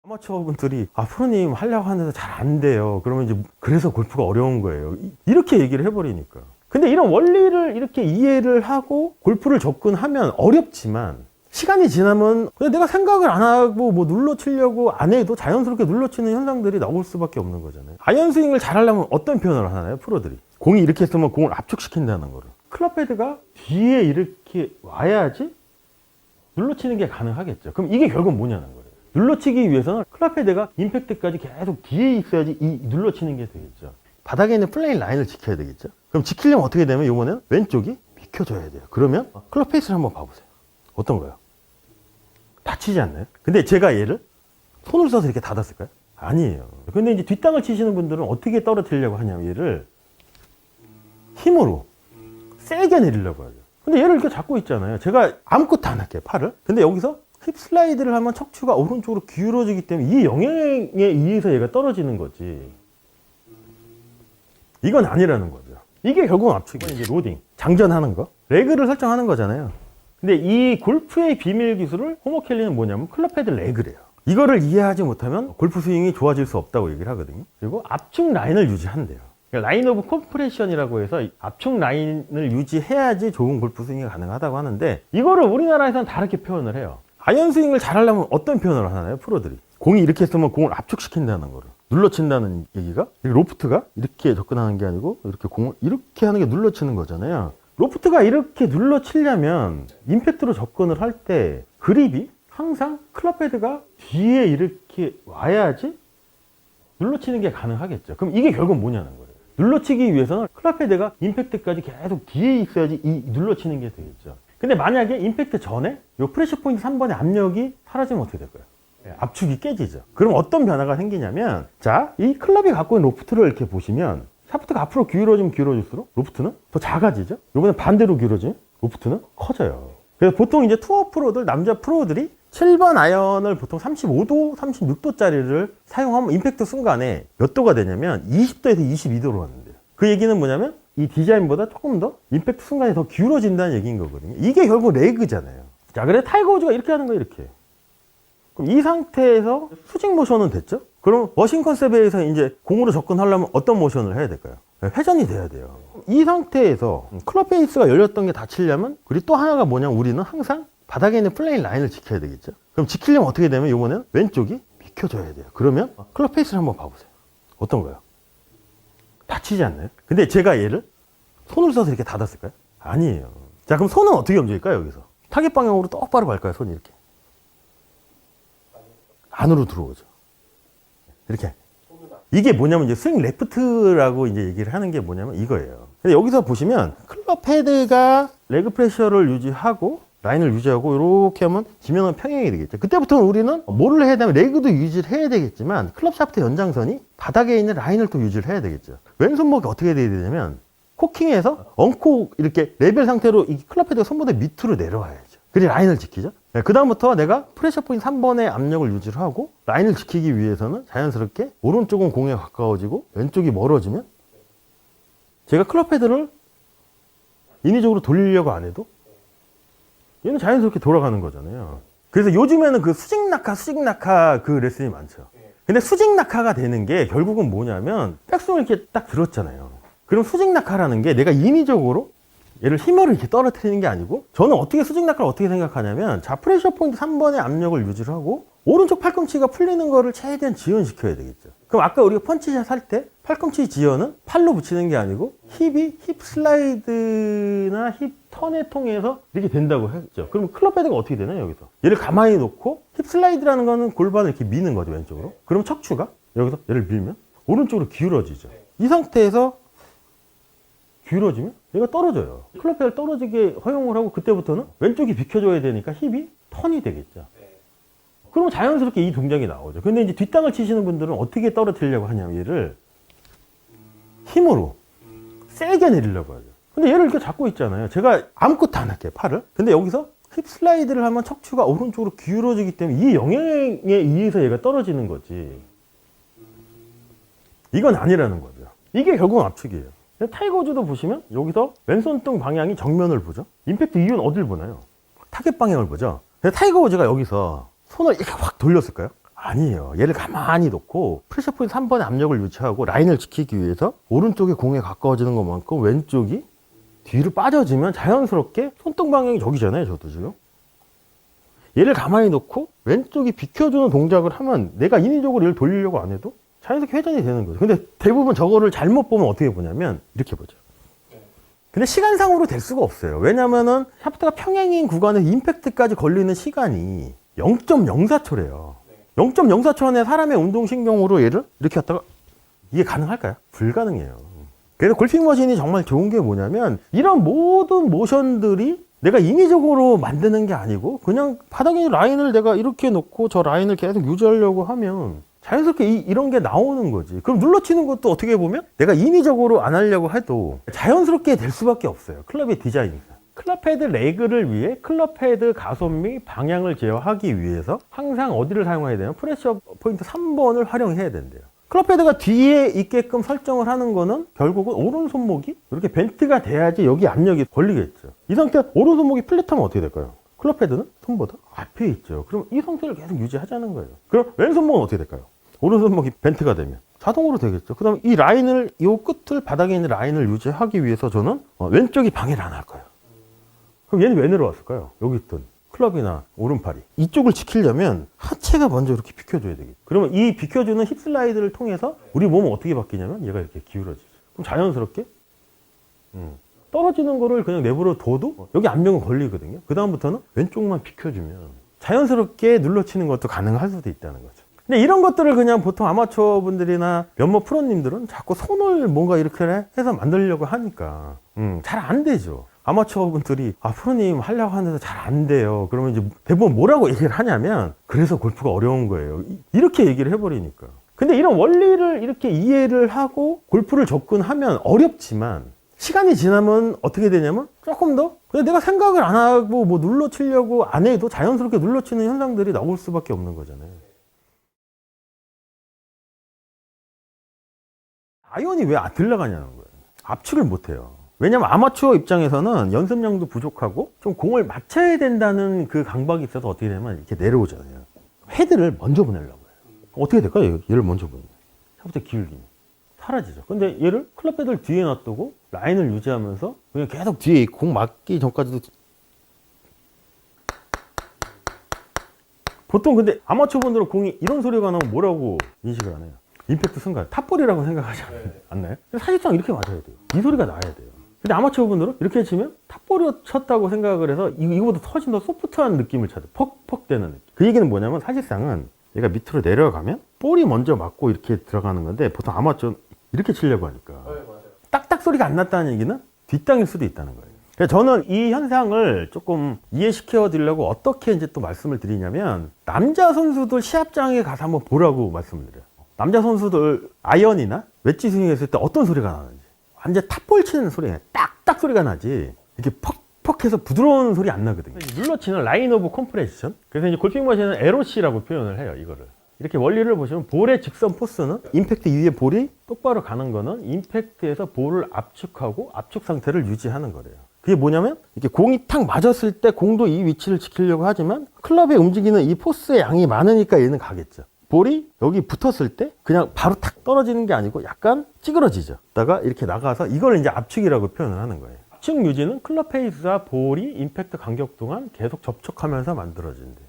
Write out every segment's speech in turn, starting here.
아마추어 분들이 프로님 하려고 하는데 잘 안 돼요. 그러면 이제 그래서 골프가 어려운 거예요. 이렇게 얘기를 해버리니까. 근데 이런 원리를 이렇게 이해를 하고 골프를 접근하면 어렵지만 시간이 지나면 그냥 내가 생각을 안 하고 뭐 눌러치려고 안 해도 자연스럽게 눌러치는 현상들이 나올 수밖에 없는 거잖아요. 아이언 스윙을 잘하려면 어떤 표현을 하나요? 프로들이. 공이 이렇게 있으면 공을 압축시킨다는 거를. 클럽 헤드가 뒤에 이렇게 와야지 눌러치는 게 가능하겠죠. 그럼 이게 결국 뭐냐는 거예요. 눌러치기 위해서는 클럽 헤드가 임팩트까지 계속 뒤에 있어야지 이 눌러치는 게 되겠죠. 바닥에 있는 플레인 라인을 지켜야 되겠죠. 그럼 지키려면 어떻게 되면 이번에는 왼쪽이 비켜줘야 돼요. 그러면 클럽 페이스를 한번 봐보세요. 어떤 거예요? 다치지 않나요? 근데 제가 얘를 손을 써서 이렇게 닫았을까요? 아니에요. 근데 이제 뒷땅을 치시는 분들은 어떻게 떨어뜨리려고 하냐면 얘를 힘으로 세게 내리려고 하죠. 근데 얘를 이렇게 잡고 있잖아요. 제가 아무것도 안 할게요, 팔을. 근데 여기서 힙 슬라이드를 하면 척추가 오른쪽으로 기울어지기 때문에 이 영향에 의해서 얘가 떨어지는 거지. 이건 아니라는 거죠. 이게 결국은 압축이에요. 이제 로딩, 장전하는 거, 레그를 설정하는 거잖아요. 근데 이 골프의 비밀 기술을 호머 켈리는 뭐냐면 클럽 헤드 레그래요. 이거를 이해하지 못하면 골프 스윙이 좋아질 수 없다고 얘기를 하거든요. 그리고 압축 라인을 유지한대요. 그러니까 라인 오브 컴프레션이라고 해서 압축 라인을 유지해야지 좋은 골프 스윙이 가능하다고 하는데 이거를 우리나라에서는 다르게 표현을 해요. 아이언 스윙을 잘하려면 어떤 표현을 하나요? 프로들이. 공이 이렇게 있으면 공을 압축시킨다는 거를. 눌러친다는 얘기가 로프트가 이렇게 접근하는 게 아니고 이렇게 공을 이렇게 하는 게 눌러치는 거잖아요. 로프트가 이렇게 눌러치려면 임팩트로 접근을 할 때 그립이 항상 클럽 헤드가 뒤에 이렇게 와야지 눌러치는 게 가능하겠죠. 그럼 이게 결국 뭐냐는 거예요. 눌러치기 위해서는 클럽 헤드가 임팩트까지 계속 뒤에 있어야지 이 눌러치는 게 되겠죠. 근데 만약에 임팩트 전에 이 프레셔 포인트 3번의 압력이 사라지면 어떻게 될까요? 압축이 깨지죠. 그럼 어떤 변화가 생기냐면 자, 이 클럽이 갖고 있는 로프트를 이렇게 보시면 샤프트가 앞으로 기울어지면 기울어질수록 로프트는 더 작아지죠. 이번엔 반대로 기울어지면 로프트는 커져요. 그래서 보통 이제 투어 프로들, 남자 프로들이 7번 아이언을 보통 35도, 36도짜리를 사용하면 임팩트 순간에 몇 도가 되냐면 20도에서 22도로 왔는데요. 그 얘기는 뭐냐면 이 디자인보다 조금 더 임팩트 순간에 더 기울어진다는 얘기인 거거든요. 이게 결국 레그잖아요. 자, 그래 타이거 우즈가 이렇게 하는 거예요, 이렇게. 그럼 이 상태에서 수직 모션은 됐죠? 그럼 머신 컨셉에서 이제 공으로 접근하려면 어떤 모션을 해야 될까요? 회전이 돼야 돼요. 이 상태에서 클럽 페이스가 열렸던 게 닫히려면 그리고 또 하나가 뭐냐면 우리는 항상 바닥에 있는 플레인 라인을 지켜야 되겠죠? 그럼 지키려면 어떻게 되면 이번에는 왼쪽이 비켜줘야 돼요. 그러면 클럽 페이스를 한번 봐보세요. 어떤 거예요? 다치지 않나요? 근데 제가 얘를 손을 써서 이렇게 닫았을까요? 아니에요. 자, 그럼 손은 어떻게 움직일까요, 여기서? 타겟 방향으로 똑바로 갈까요, 손이 이렇게? 안으로 들어오죠. 이렇게. 이게 뭐냐면 이제 스윙 레프트라고 이제 얘기를 하는 게 뭐냐면 이거예요. 근데 여기서 보시면 클럽 헤드가 레그 프레셔를 유지하고 라인을 유지하고 이렇게 하면 지면은 평행이 되겠죠. 그때부터는 우리는 뭐를 해야 되면 레그도 유지를 해야 되겠지만 클럽 샤프트 연장선이 바닥에 있는 라인을 또 유지를 해야 되겠죠. 왼손목이 어떻게 돼야 되냐면 코킹에서 엉코 이렇게 레벨 상태로 이 클럽 헤드가 손보다 밑으로 내려와야죠. 그리고 라인을 지키죠. 네, 그 다음부터 내가 프레셔 포인트 3번의 압력을 유지를 하고 라인을 지키기 위해서는 자연스럽게 오른쪽은 공에 가까워지고 왼쪽이 멀어지면 제가 클럽 헤드를 인위적으로 돌리려고 안 해도 얘는 자연스럽게 돌아가는 거잖아요. 그래서 요즘에는 그 수직 낙하 그 레슨이 많죠. 근데 수직 낙하가 되는 게 결국은 뭐냐면 백스윙을 이렇게 딱 들었잖아요. 그럼 수직 낙하라는 게 내가 인위적으로 얘를 힘으로 이렇게 떨어뜨리는 게 아니고 저는 어떻게 수직 낙하를 어떻게 생각하냐면 자, 프레셔 포인트 3번의 압력을 유지를 하고 오른쪽 팔꿈치가 풀리는 거를 최대한 지연시켜야 되겠죠. 그럼 아까 우리가 펀치샷 할 때 팔꿈치 지연은 팔로 붙이는 게 아니고 힙 슬라이드나 힙 턴을 통해서 이렇게 된다고 했죠. 그럼 클럽 헤드가 어떻게 되나요, 여기서? 얘를 가만히 놓고 힙 슬라이드라는 거는 골반을 이렇게 미는 거죠, 왼쪽으로. 그럼 척추가 여기서 얘를 밀면 오른쪽으로 기울어지죠. 이 상태에서 기울어지면 얘가 떨어져요. 클럽 헤드를 떨어지게 허용을 하고 그때부터는 왼쪽이 비켜줘야 되니까 힙이 턴이 되겠죠. 그러면 자연스럽게 이 동작이 나오죠. 근데 이제 뒷땅을 치시는 분들은 어떻게 떨어뜨리려고 하냐면 얘를 힘으로 세게 내리려고 하죠. 근데 얘를 이렇게 잡고 있잖아요. 제가 아무것도 안 할게요, 팔을. 근데 여기서 힙 슬라이드를 하면 척추가 오른쪽으로 기울어지기 때문에 이 영향에 의해서 얘가 떨어지는 거지. 이건 아니라는 거죠. 이게 결국은 압축이에요. 타이거 우즈도 보시면 여기서 왼손등 방향이 정면을 보죠. 임팩트 이유는 어딜 보나요? 타겟 방향을 보죠. 타이거 우즈가 여기서 손을 이렇게 확 돌렸을까요? 아니에요. 얘를 가만히 놓고 프레셔 포인트 3번의 압력을 유지하고 라인을 지키기 위해서 오른쪽이 공에 가까워지는 것만큼 왼쪽이 뒤로 빠져지면 자연스럽게 손등 방향이 저기잖아요. 저도 지금. 얘를 가만히 놓고 왼쪽이 비켜주는 동작을 하면 내가 인위적으로 얘를 돌리려고 안 해도 자연스럽게 회전이 되는 거죠. 근데 대부분 저거를 잘못 보면 어떻게 보냐면 이렇게 보죠. 근데 시간상으로 될 수가 없어요. 왜냐면은 샤프트가 평행인 구간에 임팩트까지 걸리는 시간이 0.04초래요. 0.04초 안에 사람의 운동신경으로 얘를 이렇게 갖다가 이게 가능할까요? 불가능해요. 그래서 골핑 머신이 정말 좋은 게 뭐냐면 이런 모든 모션들이 내가 인위적으로 만드는 게 아니고 그냥 바닥에 있는 라인을 내가 이렇게 놓고 저 라인을 계속 유지하려고 하면 자연스럽게 이런 게 나오는 거지. 그럼 눌러치는 것도 어떻게 보면 내가 인위적으로 안 하려고 해도 자연스럽게 될 수밖에 없어요. 클럽의 디자인이니까. 클럽 헤드 레그를 위해 클럽 헤드 가손 및 방향을 제어하기 위해서 항상 어디를 사용해야 되냐면 프레셔 포인트 3번을 활용해야 된대요. 클럽 헤드가 뒤에 있게끔 설정을 하는 거는 결국은 오른손목이 이렇게 벤트가 돼야지 여기 압력이 걸리겠죠. 이 상태 오른손목이 플랫하면 어떻게 될까요? 클럽 헤드는 손보다 앞에 있죠. 그럼 이 상태를 계속 유지하자는 거예요. 그럼 왼손목은 어떻게 될까요? 오른손목이 벤트가 되면 자동으로 되겠죠. 그 다음에 이 라인을, 이 끝을 바닥에 있는 라인을 유지하기 위해서 저는 왼쪽이 방해를 안 할 거예요. 그럼 얘는 왜 내려왔을까요? 여기 있던 클럽이나 오른팔이. 이쪽을 지키려면 하체가 먼저 이렇게 비켜줘야 되겠죠. 그러면 이 비켜주는 힙 슬라이드를 통해서 우리 몸은 어떻게 바뀌냐면 얘가 이렇게 기울어지죠. 그럼 자연스럽게 떨어지는 거를 그냥 내버려 둬도 여기 압력은 걸리거든요. 그 다음부터는 왼쪽만 비켜주면 자연스럽게 눌러치는 것도 가능할 수도 있다는 거죠. 근데 이런 것들을 그냥 보통 아마추어 분들이나 몇몇 프로님들은 자꾸 손을 뭔가 이렇게 해서 만들려고 하니까 잘 안 되죠. 아마추어 분들이 프로님 하려고 하는데 잘 안 돼요. 그러면 이제 대부분 뭐라고 얘기를 하냐면 그래서 골프가 어려운 거예요. 이렇게 얘기를 해버리니까. 근데 이런 원리를 이렇게 이해를 하고 골프를 접근하면 어렵지만 시간이 지나면 어떻게 되냐면 조금 더 그냥 내가 생각을 안 하고 뭐 눌러치려고 안 해도 자연스럽게 눌러치는 현상들이 나올 수밖에 없는 거잖아요. 아이언이 왜 들러가냐는 거예요. 압축을 못 해요. 왜냐면 아마추어 입장에서는 연습량도 부족하고 좀 공을 맞춰야 된다는 그 강박이 있어서 어떻게 되냐면 이렇게 내려오잖아요. 헤드를 먼저 보내려고 해요. 어떻게 될까요? 얘를 먼저 보내면. 샤프트 기울기는 사라지죠. 근데 얘를 클럽 헤드를 뒤에 놔두고 라인을 유지하면서 그냥 계속 뒤에 공 맞기 전까지도 보통 근데 아마추어 분들은 공이 이런 소리가 나면 뭐라고 인식을 안 해요? 임팩트 순간 탑볼이라고 생각하지 않나요? 사실상 이렇게 맞아야 돼요. 이 소리가 나야 돼요. 근데 아마추어 분들은 이렇게 치면 탑볼을 쳤다고 생각을 해서 이거보다 훨씬 더 소프트한 느낌을 찾아요. 퍽퍽 되는 느낌. 그 얘기는 뭐냐면 사실상은 얘가 밑으로 내려가면 볼이 먼저 맞고 이렇게 들어가는 건데 보통 아마추어는 이렇게 치려고 하니까 딱딱 소리가 안 났다는 얘기는 뒷땅일 수도 있다는 거예요. 그래서 저는 이 현상을 조금 이해시켜 드리려고 어떻게 이제 또 말씀을 드리냐면 남자 선수들 시합장에 가서 한번 보라고 말씀을 드려요. 남자 선수들 아이언이나 웨지 스윙 했을 때 어떤 소리가 나는지 완전 탑볼 치는 소리가 딱딱 소리가 나지 이렇게 퍽퍽해서 부드러운 소리 안 나거든요. 눌러치는 라인 오브 컴프레션. 그래서 이제 골핑 머신은 LOC라고 표현을 해요. 이거를 이렇게 원리를 보시면 볼의 직선 포스는 임팩트 이후에 볼이 똑바로 가는 거는 임팩트에서 볼을 압축하고 압축 상태를 유지하는 거래요. 그게 뭐냐면 이렇게 공이 탁 맞았을 때 공도 이 위치를 지키려고 하지만 클럽에 움직이는 이 포스의 양이 많으니까 얘는 가겠죠. 볼이 여기 붙었을 때 그냥 바로 탁 떨어지는 게 아니고 약간 찌그러지죠. 다가 이렇게 나가서 이걸 이제 압축이라고 표현을 하는 거예요. 압축 유지는 클럽 페이스와 볼이 임팩트 간격 동안 계속 접촉하면서 만들어진대.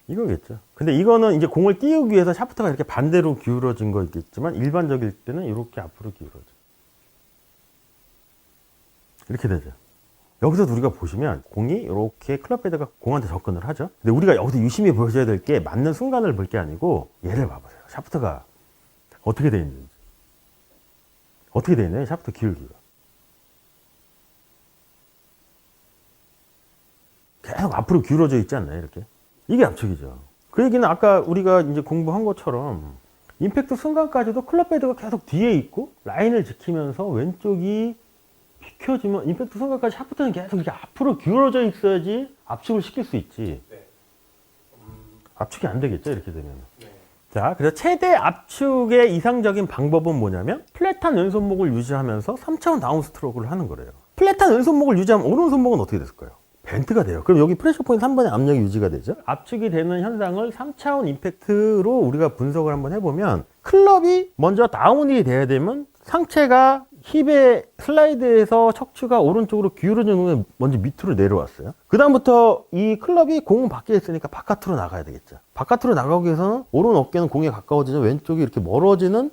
이거겠죠. 근데 이거는 이제 공을 띄우기 위해서 샤프트가 이렇게 반대로 기울어진 거 있겠지만 일반적일 때는 이렇게 앞으로 기울어져. 이렇게 되죠. 여기서 우리가 보시면 공이 이렇게 클럽 헤드가 공한테 접근을 하죠. 근데 우리가 여기서 유심히 보셔야 될 게 맞는 순간을 볼 게 아니고 얘를 봐보세요. 샤프트가 어떻게 되어 있는지. 어떻게 되어 있나요? 샤프트 기울기가. 계속 앞으로 기울어져 있지 않나요? 이렇게. 이게 압축이죠. 그 얘기는 아까 우리가 이제 공부한 것처럼 임팩트 순간까지도 클럽 헤드가 계속 뒤에 있고 라인을 지키면서 왼쪽이 비켜지면 임팩트 순간까지 샤프트는 계속 이렇게 앞으로 기울어져 있어야지 압축을 시킬 수 있지. 압축이 안 되겠죠, 이렇게 되면. 자, 그래서 최대 압축의 이상적인 방법은 뭐냐면 플랫한 왼손목을 유지하면서 3차원 다운 스트로크를 하는 거래요. 플랫한 왼손목을 유지하면 오른손목은 어떻게 됐을까요? 벤트가 돼요. 그럼 여기 프레셔 포인트 3번의 압력이 유지가 되죠. 압축이 되는 현상을 3차원 임팩트로 우리가 분석을 한번 해보면 클럽이 먼저 다운이 돼야 되면 상체가 힙의 슬라이드에서 척추가 오른쪽으로 기울어진 후에 먼저 밑으로 내려왔어요. 그 다음부터 이 클럽이 공은 밖에 있으니까 바깥으로 나가야 되겠죠. 바깥으로 나가기 위해서는 오른 어깨는 공에 가까워지죠. 왼쪽이 이렇게 멀어지는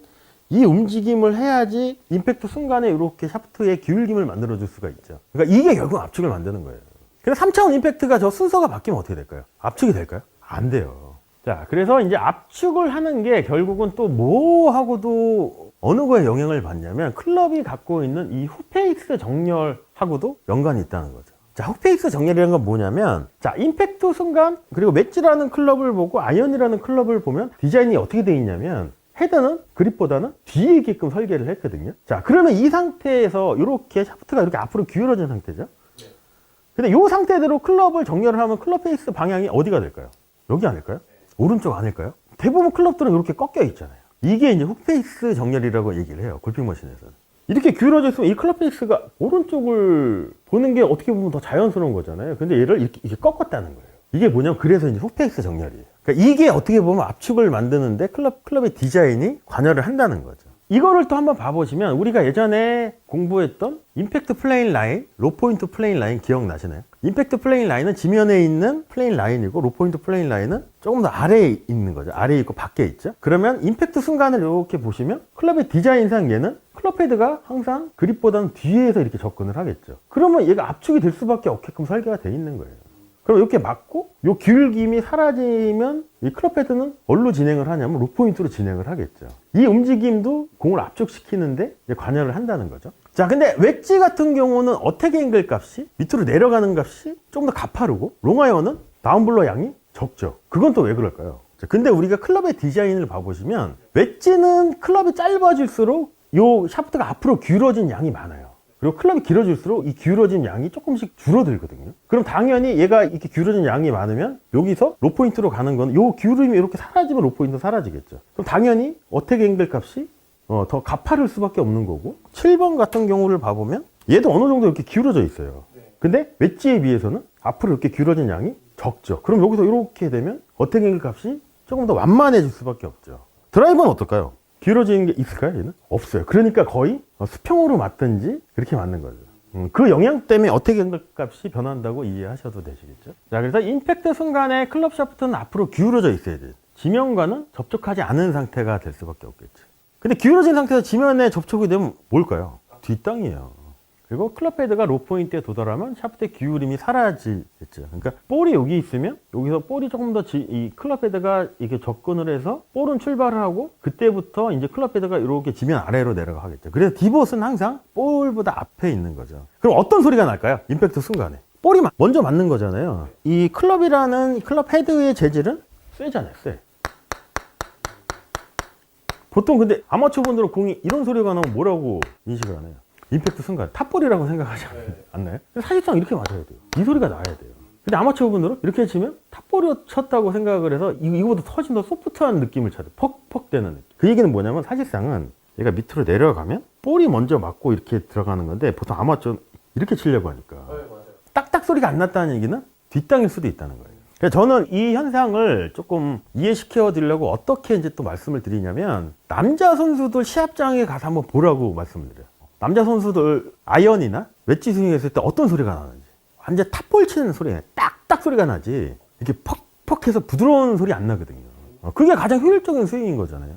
이 움직임을 해야지 임팩트 순간에 이렇게 샤프트의 기울김을 만들어줄 수가 있죠. 그러니까 이게 결국 압축을 만드는 거예요. 근데 3차원 임팩트가 저 순서가 바뀌면 어떻게 될까요? 압축이 될까요? 안 돼요. 자, 그래서 이제 압축을 하는 게 결국은 또 뭐하고도 어느 거에 영향을 받냐면 클럽이 갖고 있는 이 훅페이스 정렬하고도 연관이 있다는 거죠. 자, 훅페이스 정렬이라는 건 뭐냐면, 자, 임팩트 순간, 그리고 맷지라는 클럽을 보고 아이언이라는 클럽을 보면 디자인이 어떻게 돼 있냐면, 헤드는 그립보다는 뒤에 있게끔 설계를 했거든요. 자, 그러면 이 상태에서 이렇게 샤프트가 이렇게 앞으로 기울어진 상태죠. 근데 이 상태대로 클럽을 정렬을 하면 클럽 페이스 방향이 어디가 될까요? 여기 아닐까요? 오른쪽 아닐까요? 대부분 클럽들은 이렇게 꺾여 있잖아요. 이게 이제 훅페이스 정렬이라고 얘기를 해요. 골핑 머신에서는. 이렇게 기울어져 있으면 이 클럽 페이스가 오른쪽을 보는 게 어떻게 보면 더 자연스러운 거잖아요. 근데 얘를 이렇게 꺾었다는 거예요. 이게 뭐냐면 그래서 이제 훅페이스 정렬이에요. 그러니까 이게 어떻게 보면 압축을 만드는데 클럽의 디자인이 관여를 한다는 거죠. 이거를 또 한번 봐보시면 우리가 예전에 공부했던 임팩트 플레인 라인, 로포인트 플레인 라인 기억나시나요? 임팩트 플레인 라인은 지면에 있는 플레인 라인이고 로포인트 플레인 라인은 조금 더 아래에 있는 거죠. 아래에 있고 밖에 있죠. 그러면 임팩트 순간을 이렇게 보시면 클럽의 디자인상 얘는 클럽 헤드가 항상 그립보다는 뒤에서 이렇게 접근을 하겠죠. 그러면 얘가 압축이 될 수밖에 없게끔 설계가 돼 있는 거예요. 그럼 이렇게 맞고 요 기울김이 사라지면 이 클럽 헤드는 뭘로 진행을 하냐면 로포인트로 진행을 하겠죠. 이 움직임도 공을 압축시키는데 관여를 한다는 거죠. 자, 근데 웨지 같은 경우는 어택 앵글 값이 밑으로 내려가는 값이 조금 더 가파르고 롱아이언은 다운블러 양이 적죠. 그건 또 왜 그럴까요? 자, 근데 우리가 클럽의 디자인을 봐보시면 웨지는 클럽이 짧아질수록 요 샤프트가 앞으로 기울어진 양이 많아요. 그리고 클럽이 길어질수록 이 기울어진 양이 조금씩 줄어들거든요. 그럼 당연히 얘가 이렇게 기울어진 양이 많으면 여기서 로포인트로 가는 건 요 기울임이 이렇게 사라지면 로포인트 사라지겠죠. 그럼 당연히 어택 앵글 값이 더 가파를 수밖에 없는 거고 7번 같은 경우를 봐보면 얘도 어느 정도 이렇게 기울어져 있어요. 근데 웨지에 비해서는 앞으로 이렇게 기울어진 양이 적죠. 그럼 여기서 이렇게 되면 어택 앵글 값이 조금 더 완만해질 수밖에 없죠. 드라이버는 어떨까요? 기울어지는 게 있을까요? 얘는? 없어요. 그러니까 거의 수평으로 맞든지 그렇게 맞는 거죠. 그 영향 때문에 어택 앵글 값이 변한다고 이해하셔도 되시겠죠. 자, 그래서 임팩트 순간에 클럽 샤프트는 앞으로 기울어져 있어야 돼요. 지면과는 접촉하지 않은 상태가 될 수밖에 없겠죠. 근데 기울어진 상태에서 지면에 접촉이 되면 뭘까요? 뒷땅이에요. 그리고 클럽 헤드가 로포인트에 도달하면 샤프트의 기울임이 사라지겠죠. 그러니까 볼이 여기 있으면 여기서 볼이 조금 더 이 클럽 헤드가 이렇게 접근을 해서 볼은 출발을 하고 그때부터 이제 클럽 헤드가 이렇게 지면 아래로 내려가겠죠. 그래서 디봇은 항상 볼보다 앞에 있는 거죠. 그럼 어떤 소리가 날까요? 임팩트 순간에. 볼이 먼저 맞는 거잖아요. 이 클럽이라는 클럽 헤드의 재질은 쇠잖아요. 쇠. 보통 근데 아마추어 분들은 공이 이런 소리가 나면 뭐라고 인식을 하나요? 임팩트 순간 탑볼이라고 생각하지 않나요? 사실상 이렇게 맞아야 돼요. 이 소리가 나야 돼요. 근데 아마추어 분들은 이렇게 치면 탑볼이 쳤다고 생각을 해서 이거보다 훨씬 더 소프트한 느낌을 찾아요. 퍽퍽 되는 느낌. 그 얘기는 뭐냐면 사실상은 얘가 밑으로 내려가면 볼이 먼저 맞고 이렇게 들어가는 건데 보통 아마추어 이렇게 치려고 하니까 딱딱 소리가 안 났다는 얘기는 뒷땅일 수도 있다는 거예요. 그래서 저는 이 현상을 조금 이해시켜 드리려고 어떻게 이제 또 말씀을 드리냐면 남자 선수들 시합장에 가서 한번 보라고 말씀을 드려요. 남자 선수들 아이언이나 웨지 스윙했을 때 어떤 소리가 나는지 완전 탑볼 치는 소리가 딱딱 소리가 나지 이렇게 퍽퍽해서 부드러운 소리 안 나거든요. 그게 가장 효율적인 스윙인 거잖아요.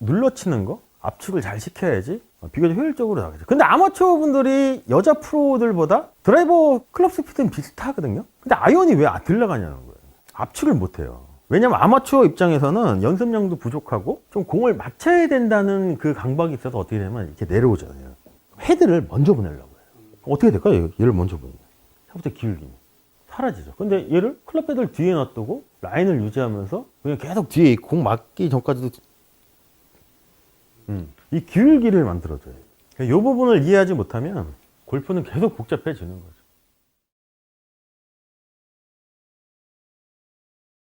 눌러치는 거 압축을 잘 시켜야지 비교적 효율적으로 나가죠. 근데 아마추어 분들이 여자 프로들보다 드라이버 클럽 스피드는 비슷하거든요. 근데 아이언이 왜 들러가냐는 거예요. 압축을 못해요. 왜냐면 아마추어 입장에서는 연습량도 부족하고 좀 공을 맞춰야 된다는 그 강박이 있어서 어떻게 되면 이렇게 내려오잖아요. 헤드를 먼저 보내려고 해요. 어떻게 될까요? 얘를 먼저 보내면 샤프트 기울김이 사라지죠. 근데 얘를 클럽 헤드를 뒤에 놔두고 라인을 유지하면서 그냥 계속 뒤에 공 맞기 전까지도 이 기울기를 만들어줘요. 이 부분을 이해하지 못하면 골프는 계속 복잡해지는 거죠.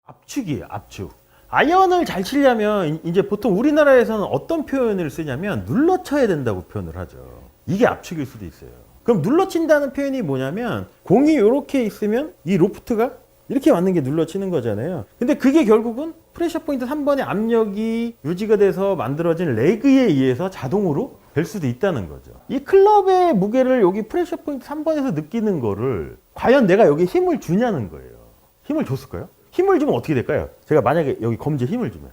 압축이에요, 압축. 아이언을 잘 치려면 이제 보통 우리나라에서는 어떤 표현을 쓰냐면 눌러쳐야 된다고 표현을 하죠. 이게 압축일 수도 있어요. 그럼 눌러친다는 표현이 뭐냐면 공이 이렇게 있으면 이 로프트가 이렇게 맞는 게 눌러치는 거잖아요. 근데 그게 결국은 프레셔 포인트 3번의 압력이 유지가 돼서 만들어진 레그에 의해서 자동으로 될 수도 있다는 거죠. 이 클럽의 무게를 여기 프레셔 포인트 3번에서 느끼는 거를 과연 내가 여기 힘을 주냐는 거예요. 힘을 줬을까요? 힘을 주면 어떻게 될까요? 제가 만약에 여기 검지에 힘을 주면.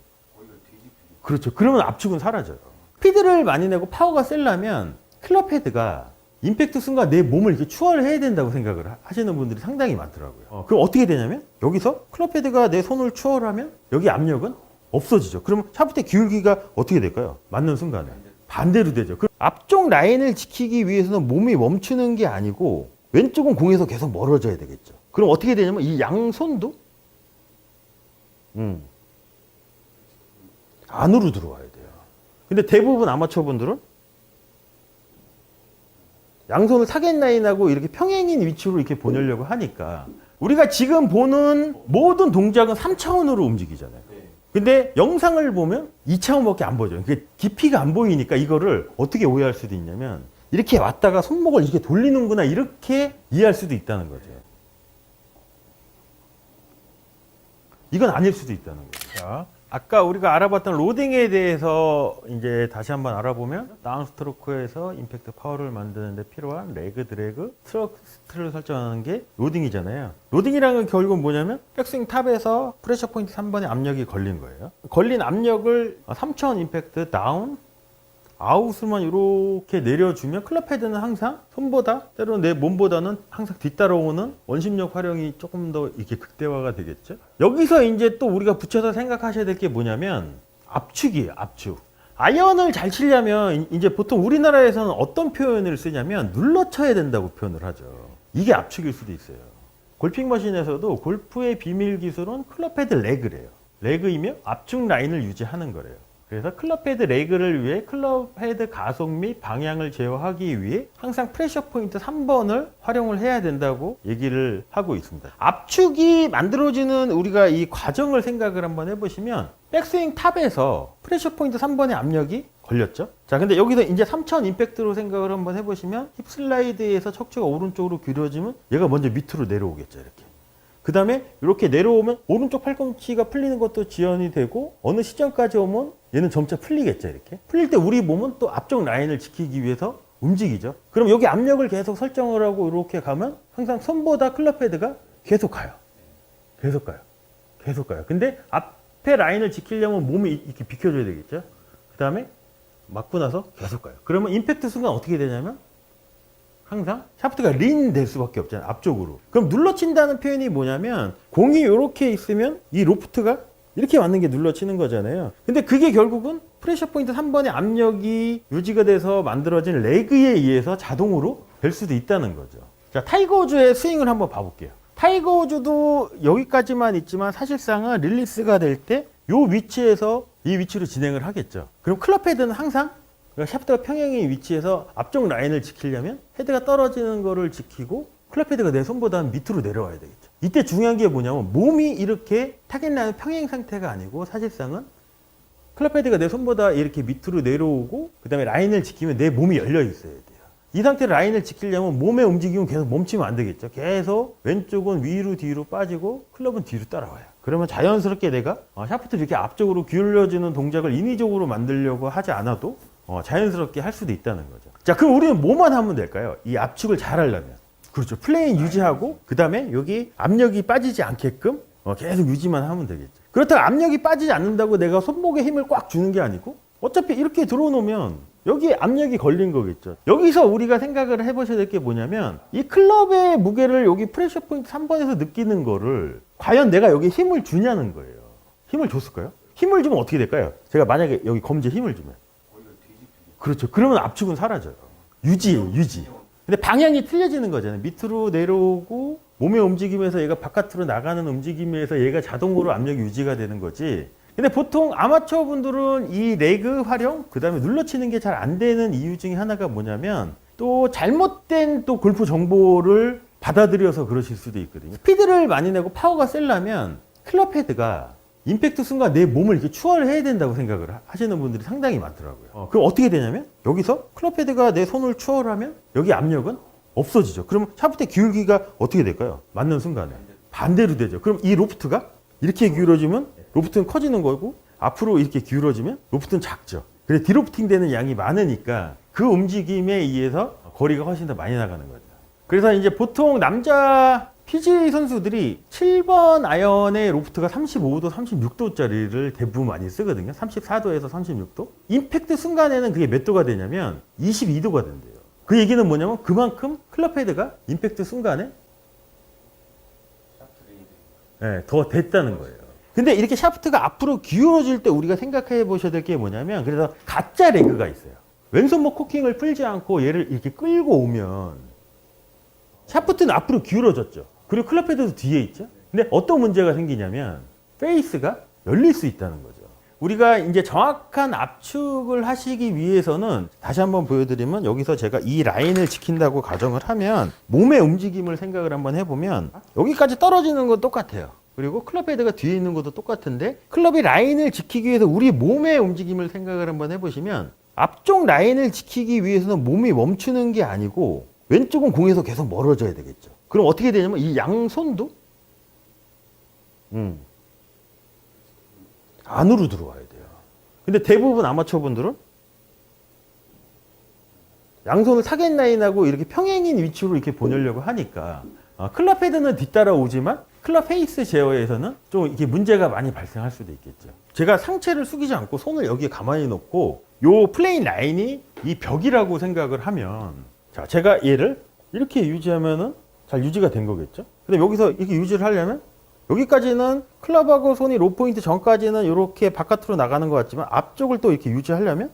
그렇죠. 그러면 압축은 사라져요. 스피드를 많이 내고 파워가 세려면 클럽 헤드가 임팩트 순간 내 몸을 이렇게 추월을 해야 된다고 생각을 하시는 분들이 상당히 많더라고요. 그럼 어떻게 되냐면 여기서 클럽 헤드가 내 손을 추월하면 여기 압력은 없어지죠. 그러면 샤프트의 기울기가 어떻게 될까요? 맞는 순간에 반대로 되죠. 그럼 앞쪽 라인을 지키기 위해서는 몸이 멈추는 게 아니고 왼쪽은 공에서 계속 멀어져야 되겠죠. 그럼 어떻게 되냐면 이 양손도 안으로 들어와야 돼요. 근데 대부분 아마추어분들은 양손을 타겟 라인하고 이렇게 평행인 위치로 이렇게 보내려고 하니까 우리가 지금 보는 모든 동작은 3차원으로 움직이잖아요. 근데 영상을 보면 2차원밖에 안 보여요. 그게 깊이가 안 보이니까 이거를 어떻게 오해할 수도 있냐면 이렇게 왔다가 손목을 이렇게 돌리는구나 이렇게 이해할 수도 있다는 거죠. 이건 아닐 수도 있다는 거죠. 자, 아까 우리가 알아봤던 로딩에 대해서 이제 다시 한번 알아보면 다운 스트로크에서 임팩트 파워를 만드는 데 필요한 레그, 드래그, 스트로크를 설정하는 게 로딩이잖아요. 로딩이라는 건 결국은 뭐냐면 백스윙 탑에서 프레셔 포인트 3번에 압력이 걸린 거예요. 걸린 압력을 3차원 임팩트 다운, 아웃으로만 이렇게 내려주면 클럽 헤드는 항상 손보다 때로는 내 몸보다는 항상 뒤따라오는 원심력 활용이 조금 더 이렇게 극대화가 되겠죠. 여기서 이제 또 우리가 붙여서 생각하셔야 될 게 뭐냐면 압축이에요. 압축. 아이언을 잘 치려면 이제 보통 우리나라에서는 어떤 표현을 쓰냐면 눌러쳐야 된다고 표현을 하죠. 이게 압축일 수도 있어요. 골핑 머신에서도 골프의 비밀 기술은 클럽 헤드 레그래요. 레그이며 압축 라인을 유지하는 거래요. 그래서 클럽 헤드 레그를 위해 클럽 헤드 가속 및 방향을 제어하기 위해 항상 프레셔 포인트 3번을 활용을 해야 된다고 얘기를 하고 있습니다. 압축이 만들어지는 우리가 이 과정을 생각을 한번 해보시면 백스윙 탑에서 프레셔 포인트 3번의 압력이 걸렸죠. 자, 근데 여기서 이제 3차원 임팩트로 생각을 한번 해보시면 힙 슬라이드에서 척추가 오른쪽으로 길어지면 얘가 먼저 밑으로 내려오겠죠. 이렇게. 그 다음에 이렇게 내려오면 오른쪽 팔꿈치가 풀리는 것도 지연이 되고 어느 시점까지 오면 얘는 점차 풀리겠죠. 이렇게 풀릴 때 우리 몸은 또 앞쪽 라인을 지키기 위해서 움직이죠. 그럼 여기 압력을 계속 설정을 하고 이렇게 가면 항상 손보다 클럽 헤드가 계속 가요. 계속 가요. 계속 가요. 근데 앞에 라인을 지키려면 몸이 이렇게 비켜줘야 되겠죠. 그 다음에 맞고 나서 계속 가요. 그러면 임팩트 순간 어떻게 되냐면 항상 샤프트가 린 될 수밖에 없잖아요. 앞쪽으로. 그럼 눌러친다는 표현이 뭐냐면 공이 이렇게 있으면 이 로프트가 이렇게 맞는 게 눌러치는 거잖아요. 근데 그게 결국은 프레셔 포인트 3번의 압력이 유지가 돼서 만들어진 레그에 의해서 자동으로 될 수도 있다는 거죠. 자, 타이거 우즈의 스윙을 한번 봐볼게요. 타이거 우즈도 여기까지만 있지만 사실상은 릴리스가 될 때 이 위치에서 이 위치로 진행을 하겠죠. 그럼 클럽 헤드는 항상 그러니까 샤프트가 평행의 위치에서 앞쪽 라인을 지키려면 헤드가 떨어지는 거를 지키고 클럽 헤드가 내 손보다 밑으로 내려와야 되겠죠. 이때 중요한 게 뭐냐면 몸이 이렇게 타겟 라인 평행 상태가 아니고 사실상은 클럽 헤드가 내 손보다 이렇게 밑으로 내려오고 그 다음에 라인을 지키면 내 몸이 열려 있어야 돼요. 이 상태로 라인을 지키려면 몸의 움직임은 계속 멈추면 안 되겠죠. 계속 왼쪽은 위로 뒤로 빠지고 클럽은 뒤로 따라와요. 그러면 자연스럽게 내가 샤프트를 이렇게 앞쪽으로 기울여지는 동작을 인위적으로 만들려고 하지 않아도 자연스럽게 할 수도 있다는 거죠. 자, 그럼 우리는 뭐만 하면 될까요? 이 압축을 잘 하려면. 그렇죠. 플레인 유지하고 그 다음에 여기 압력이 빠지지 않게끔 계속 유지만 하면 되겠죠. 그렇다고 압력이 빠지지 않는다고 내가 손목에 힘을 꽉 주는 게 아니고 어차피 이렇게 들어놓으면 여기 압력이 걸린 거겠죠. 여기서 우리가 생각을 해보셔야 될 게 뭐냐면 이 클럽의 무게를 여기 프레셔 포인트 3번에서 느끼는 거를 과연 내가 여기 힘을 주냐는 거예요. 힘을 줬을까요? 힘을 주면 어떻게 될까요? 제가 만약에 여기 검지에 힘을 주면 그렇죠. 그러면 압축은 사라져요. 유지예요, 유지. 근데 방향이 틀려지는 거잖아요. 밑으로 내려오고 몸의 움직임에서 얘가 바깥으로 나가는 움직임에서 얘가 자동으로 압력이 유지가 되는 거지. 근데 보통 아마추어 분들은 이 레그 활용, 그 다음에 눌러치는 게 잘 안 되는 이유 중에 하나가 뭐냐면 또 잘못된 또 골프 정보를 받아들여서 그러실 수도 있거든요. 스피드를 많이 내고 파워가 세려면 클럽 헤드가 임팩트 순간 내 몸을 이렇게 추월해야 된다고 생각을 하시는 분들이 상당히 많더라고요. 그럼 어떻게 되냐면 여기서 클럽 헤드가 내 손을 추월하면 여기 압력은 없어지죠. 그럼 샤프트의 기울기가 어떻게 될까요? 맞는 순간에 반대로 되죠. 그럼 이 로프트가 이렇게 기울어지면 로프트는 커지는 거고 앞으로 이렇게 기울어지면 로프트는 작죠. 그래서 디로프팅 되는 양이 많으니까 그 움직임에 의해서 거리가 훨씬 더 많이 나가는 거죠. 그래서 이제 보통 남자 PGA 선수들이 7번 아이언의 로프트가 35도, 36도짜리를 대부분 많이 쓰거든요. 34도에서 36도. 임팩트 순간에는 그게 몇 도가 되냐면 22도가 된대요. 그 얘기는 뭐냐면 그만큼 클럽 헤드가 임팩트 순간에 더 됐다는 거예요. 근데 이렇게 샤프트가 앞으로 기울어질 때 우리가 생각해 보셔야 될 게 뭐냐면 그래서 가짜 레그가 있어요. 왼손목 코킹을 풀지 않고 얘를 이렇게 끌고 오면 샤프트는 앞으로 기울어졌죠. 그리고 클럽 헤드도 뒤에 있죠. 근데 어떤 문제가 생기냐면 페이스가 열릴 수 있다는 거죠. 우리가 이제 정확한 압축을 하시기 위해서는 다시 한번 보여드리면 여기서 제가 이 라인을 지킨다고 가정을 하면 몸의 움직임을 생각을 한번 해보면 여기까지 떨어지는 건 똑같아요. 그리고 클럽 헤드가 뒤에 있는 것도 똑같은데 클럽의 라인을 지키기 위해서 우리 몸의 움직임을 생각을 한번 해보시면 앞쪽 라인을 지키기 위해서는 몸이 멈추는 게 아니고 왼쪽은 공에서 계속 멀어져야 되겠죠. 그럼 어떻게 되냐면 이 양손도 안으로 들어와야 돼요. 근데 대부분 아마추어 분들은 양손을 타겟 라인하고 이렇게 평행인 위치로 이렇게 보내려고 하니까 클럽 헤드는 뒤따라오지만 클럽 페이스 제어에서는 좀 이게 문제가 많이 발생할 수도 있겠죠. 제가 상체를 숙이지 않고 손을 여기에 가만히 놓고 요 플레인 라인이 이 벽이라고 생각을 하면 자, 제가 얘를 이렇게 유지하면은 잘 유지가 된 거겠죠. 근데 여기서 이렇게 유지를 하려면 여기까지는 클럽하고 손이 로 포인트 전까지는 이렇게 바깥으로 나가는 것 같지만 앞쪽을 또 이렇게 유지하려면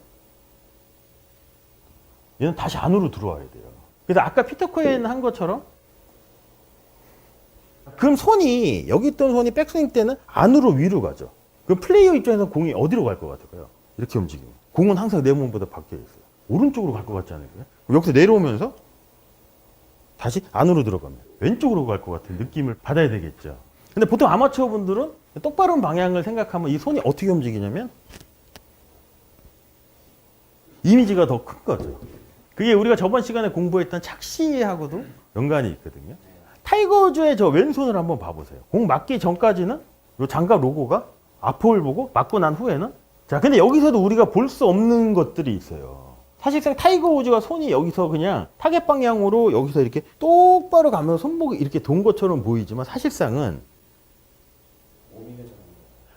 얘는 다시 안으로 들어와야 돼요. 그래서 아까 피터 코엔 한 것처럼 그럼 손이 여기 있던 손이 백스윙 때는 안으로 위로 가죠. 그럼 플레이어 입장에서 공이 어디로 갈 것 같을까요? 이렇게 움직이면 공은 항상 내 몸보다 밖에 있어요. 오른쪽으로 갈 것 같지 않을까요? 여기서 내려오면서 다시 안으로 들어가면 왼쪽으로 갈 것 같은 느낌을 받아야 되겠죠. 근데 보통 아마추어 분들은 똑바른 방향을 생각하면 이 손이 어떻게 움직이냐면 이미지가 더 큰 거죠. 그게 우리가 저번 시간에 공부했던 착시하고도 연관이 있거든요. 타이거 우즈의 저 왼손을 한번 봐보세요. 공 맞기 전까지는 이 장갑 로고가 앞을 보고 맞고 난 후에는 자, 근데 여기서도 우리가 볼 수 없는 것들이 있어요. 사실상 타이거 우즈가 손이 여기서 그냥 타겟 방향으로 여기서 이렇게 똑바로 가면 손목이 이렇게 돈 것처럼 보이지만 사실상은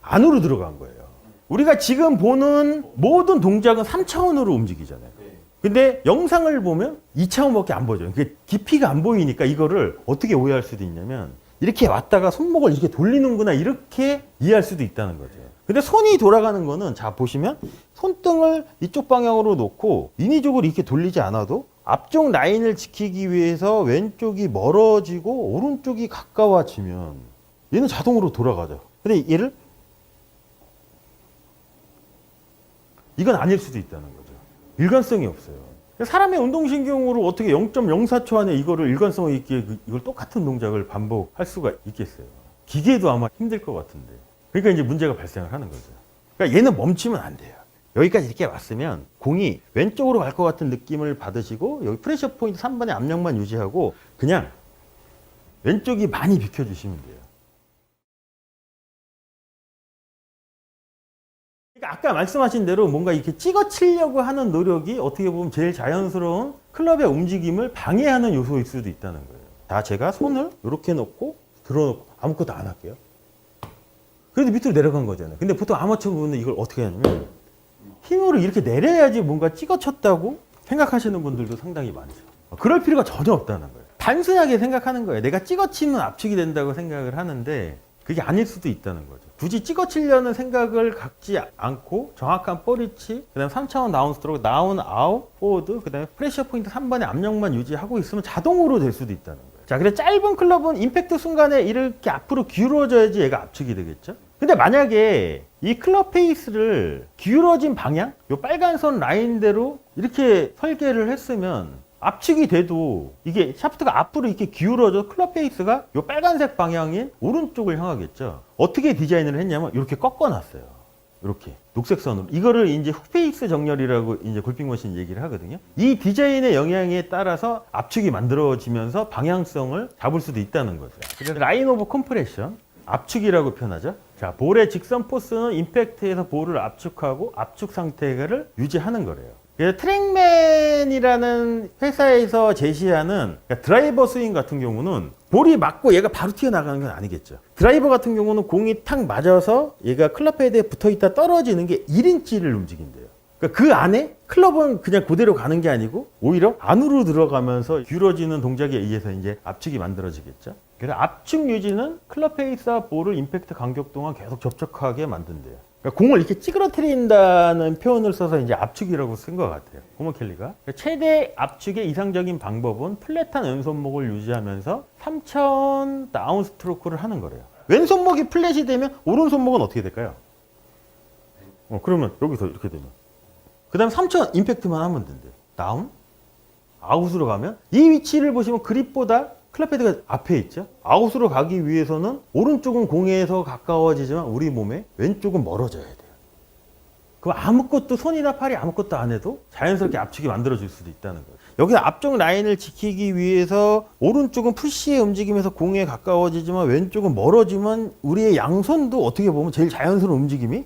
안으로 들어간 거예요. 우리가 지금 보는 모든 동작은 3차원으로 움직이잖아요. 근데 영상을 보면 2차원밖에 안 보여요. 그게 깊이가 안 보이니까 이거를 어떻게 오해할 수도 있냐면 이렇게 왔다가 손목을 이렇게 돌리는구나 이렇게 이해할 수도 있다는 거죠. 근데 손이 돌아가는 거는 자 보시면 손등을 이쪽 방향으로 놓고 인위적으로 이렇게 돌리지 않아도 앞쪽 라인을 지키기 위해서 왼쪽이 멀어지고 오른쪽이 가까워지면 얘는 자동으로 돌아가죠. 근데 얘를 이건 아닐 수도 있다는 거죠. 일관성이 없어요. 사람의 운동신경으로 어떻게 0.04초 안에 이거를 일관성 있게 이걸 똑같은 동작을 반복할 수가 있겠어요. 기계도 아마 힘들 것 같은데. 그러니까 이제 문제가 발생을 하는 거죠. 그러니까 얘는 멈추면 안 돼요. 여기까지 이렇게 왔으면 공이 왼쪽으로 갈 것 같은 느낌을 받으시고 여기 프레셔 포인트 3번의 압력만 유지하고 그냥 왼쪽이 많이 비켜주시면 돼요. 그러니까 아까 말씀하신 대로 뭔가 이렇게 찍어치려고 하는 노력이 어떻게 보면 제일 자연스러운 클럽의 움직임을 방해하는 요소일 수도 있다는 거예요. 자, 제가 손을 이렇게 놓고 들어놓고 아무것도 안 할게요. 그래도 밑으로 내려간 거잖아요. 근데 보통 아마추어 분은 이걸 어떻게 하냐면 힘으로 이렇게 내려야지 뭔가 찍어쳤다고 생각하시는 분들도 상당히 많죠. 그럴 필요가 전혀 없다는 거예요. 단순하게 생각하는 거예요. 내가 찍어치면 압축이 된다고 생각을 하는데 그게 아닐 수도 있다는 거죠. 굳이 찍어치려는 생각을 갖지 않고 정확한 볼리치, 그 다음에 3차원 다운 스트로크, 다운, 아웃, 포워드, 그 다음에 프레셔 포인트 3번의 압력만 유지하고 있으면 자동으로 될 수도 있다는 거예요. 자, 그래 짧은 클럽은 임팩트 순간에 이렇게 앞으로 기울어져야지 얘가 압축이 되겠죠? 근데 만약에 이 클럽 페이스를 기울어진 방향, 요 빨간 선 라인대로 이렇게 설계를 했으면 압축이 돼도 이게 샤프트가 앞으로 이렇게 기울어져 클럽 페이스가 요 빨간색 방향인 오른쪽을 향하겠죠. 어떻게 디자인을 했냐면 이렇게 꺾어놨어요. 이렇게 녹색 선으로. 이거를 이제 훅페이스 정렬이라고 이제 골핑머신 얘기를 하거든요. 이 디자인의 영향에 따라서 압축이 만들어지면서 방향성을 잡을 수도 있다는 거죠. 그래서 라인 오브 컴프레션, 압축이라고 표현하죠. 자, 볼의 직선 포스는 임팩트에서 볼을 압축하고 압축 상태를 유지하는 거래요. 그래서 트랙맨이라는 회사에서 제시하는 드라이버 스윙 같은 경우는 볼이 맞고 얘가 바로 튀어나가는 건 아니겠죠. 드라이버 같은 경우는 공이 탁 맞아서 얘가 클럽 헤드에 붙어 있다 떨어지는 게 1인치를 움직인대요. 그러니까 그 안에 클럽은 그냥 그대로 가는 게 아니고 오히려 안으로 들어가면서 기울어지는 동작에 의해서 이제 압축이 만들어지겠죠. 그래서 압축 유지는 클럽 페이스와 볼을 임팩트 간격 동안 계속 접촉하게 만든대요. 그러니까 공을 이렇게 찌그러뜨린다는 표현을 써서 이제 압축이라고 쓴 것 같아요. 호머 켈리가. 최대 압축의 이상적인 방법은 플랫한 왼손목을 유지하면서 3000 다운 스트로크를 하는 거래요. 왼손목이 플랫이 되면 오른손목은 어떻게 될까요? 그러면 여기서 이렇게 되면. 그 다음에 3000 임팩트만 하면 된대요. 다운, 아웃으로 가면 이 위치를 보시면 그립보다 클럽 헤드가 앞에 있죠. 아웃으로 가기 위해서는 오른쪽은 공에서 가까워지지만 우리 몸에 왼쪽은 멀어져야 돼요. 그럼 아무것도 손이나 팔이 아무것도 안 해도 자연스럽게 압축이 만들어질 수도 있다는 거예요. 여기서 앞쪽 라인을 지키기 위해서 오른쪽은 푸시에 움직이면서 공에 가까워지지만 왼쪽은 멀어지면 우리의 양손도 어떻게 보면 제일 자연스러운 움직임이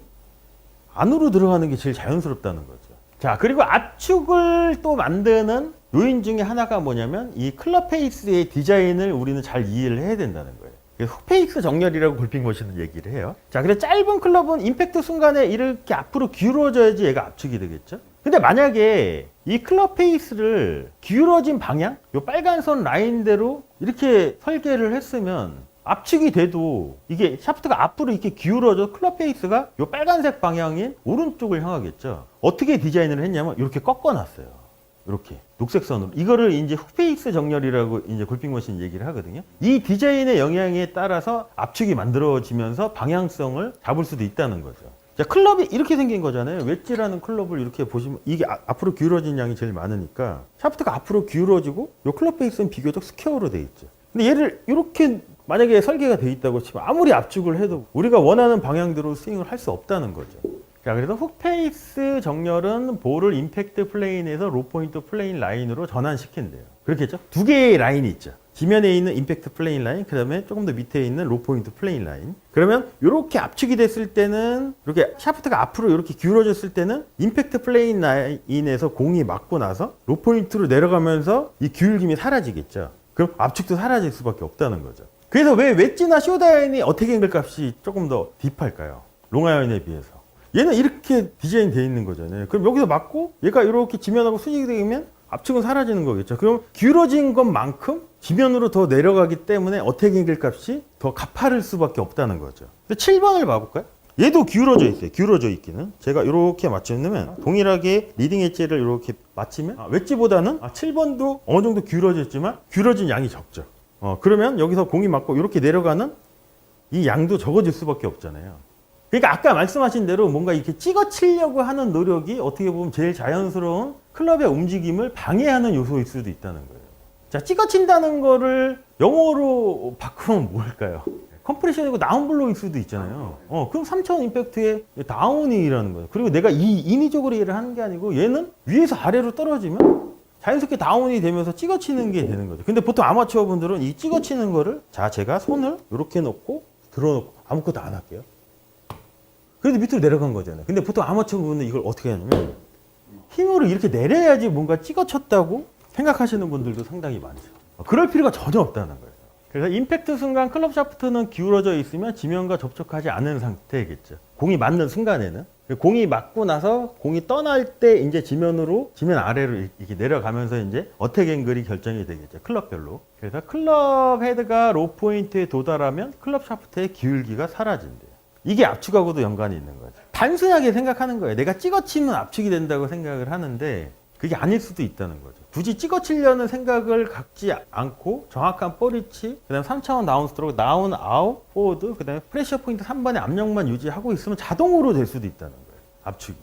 안으로 들어가는 게 제일 자연스럽다는 거죠. 자, 그리고 압축을 또 만드는 요인 중에 하나가 뭐냐면 이 클럽 페이스의 디자인을 우리는 잘 이해를 해야 된다는 거예요. 그래서 훅페이스 정렬이라고 골핑머신은 얘기를 해요. 자, 그래서 짧은 클럽은 임팩트 순간에 이렇게 앞으로 기울어져야지 얘가 압축이 되겠죠. 근데 만약에 이 클럽 페이스를 기울어진 방향, 요 빨간 선 라인대로 이렇게 설계를 했으면 압축이 돼도 이게 샤프트가 앞으로 이렇게 기울어져 클럽 페이스가 요 빨간색 방향인 오른쪽을 향하겠죠. 어떻게 디자인을 했냐면 이렇게 꺾어놨어요. 이렇게 녹색 선으로. 이거를 이제 훅페이스 정렬이라고 이제 골핑머신 얘기를 하거든요. 이 디자인의 영향에 따라서 압축이 만들어지면서 방향성을 잡을 수도 있다는 거죠. 자, 클럽이 이렇게 생긴 거잖아요. 웨지라는 클럽을 이렇게 보시면 이게 앞으로 기울어진 양이 제일 많으니까 샤프트가 앞으로 기울어지고 요 클럽 페이스는 비교적 스퀘어로 돼 있죠. 근데 얘를 이렇게 만약에 설계가 돼 있다고 치면 아무리 압축을 해도 우리가 원하는 방향대로 스윙을 할 수 없다는 거죠. 자, 그래서 훅페이스 정렬은 볼을 임팩트 플레인에서 로포인트 플레인 라인으로 전환시킨대요. 그렇겠죠? 두 개의 라인이 있죠. 지면에 있는 임팩트 플레인 라인, 그 다음에 조금 더 밑에 있는 로포인트 플레인 라인. 그러면 이렇게 압축이 됐을 때는, 이렇게 샤프트가 앞으로 이렇게 기울어졌을 때는 임팩트 플레인 라인에서 공이 맞고 나서 로포인트로 내려가면서 이 기울김이 사라지겠죠. 그럼 압축도 사라질 수밖에 없다는 거죠. 그래서 왜 웨지나 쇼다인이 어택 앵글 값이 조금 더 딥할까요? 롱아이언에 비해서. 얘는 이렇게 디자인 되어 있는 거잖아요. 그럼 여기서 맞고 얘가 이렇게 지면하고 순익이 되면 압축은 사라지는 거겠죠. 그럼 기울어진 것만큼 지면으로 더 내려가기 때문에 어택 앵글 값이 더 가파를 수밖에 없다는 거죠. 근데 7번을 봐볼까요? 얘도 기울어져 있어요. 기울어져 있기는. 제가 이렇게 맞추면 동일하게 리딩 엣지를 이렇게 맞추면 웨지보다는 7번도 어느 정도 기울어졌지만 기울어진 양이 적죠. 그러면 여기서 공이 맞고 이렇게 내려가는 이 양도 적어질 수밖에 없잖아요. 그러니까 아까 말씀하신 대로 뭔가 이렇게 찍어치려고 하는 노력이 어떻게 보면 제일 자연스러운 클럽의 움직임을 방해하는 요소일 수도 있다는 거예요. 자, 찍어친다는 거를 영어로 바꾸면 뭘까요? 컴프레션이고 다운블로일 수도 있잖아요. 그럼 3000 임팩트의 다운이라는 거예요. 그리고 내가 인위적으로 얘를 하는 게 아니고 얘는 위에서 아래로 떨어지면 자연스럽게 다운이 되면서 찍어치는 게 되는 거죠. 근데 보통 아마추어 분들은 이 찍어치는 거를, 자, 제가 손을 이렇게 놓고 들어놓고 아무것도 안 할게요. 그래도 밑으로 내려간 거잖아요. 근데 보통 아마추어 분은 이걸 어떻게 하냐면 힘으로 이렇게 내려야지 뭔가 찍어쳤다고 생각하시는 분들도 상당히 많죠. 그럴 필요가 전혀 없다는 거예요. 그래서 임팩트 순간 클럽 샤프트는 기울어져 있으면 지면과 접촉하지 않은 상태겠죠. 공이 맞는 순간에는. 공이 맞고 나서 공이 떠날 때 이제 지면 아래로 이렇게 내려가면서 이제 어택 앵글이 결정이 되겠죠. 클럽별로. 그래서 클럽 헤드가 로 포인트에 도달하면 클럽 샤프트의 기울기가 사라진대요. 이게 압축하고도 연관이 있는 거죠. 단순하게 생각하는 거예요. 내가 찍어치면 압축이 된다고 생각을 하는데 그게 아닐 수도 있다는 거죠. 굳이 찍어치려는 생각을 갖지 않고 정확한 볼위치, 그 다음에 3차원 다운 스트로크, 다운, 아웃, 포워드, 그 다음에 프레셔 포인트 3번의 압력만 유지하고 있으면 자동으로 될 수도 있다는 거예요. 압축이.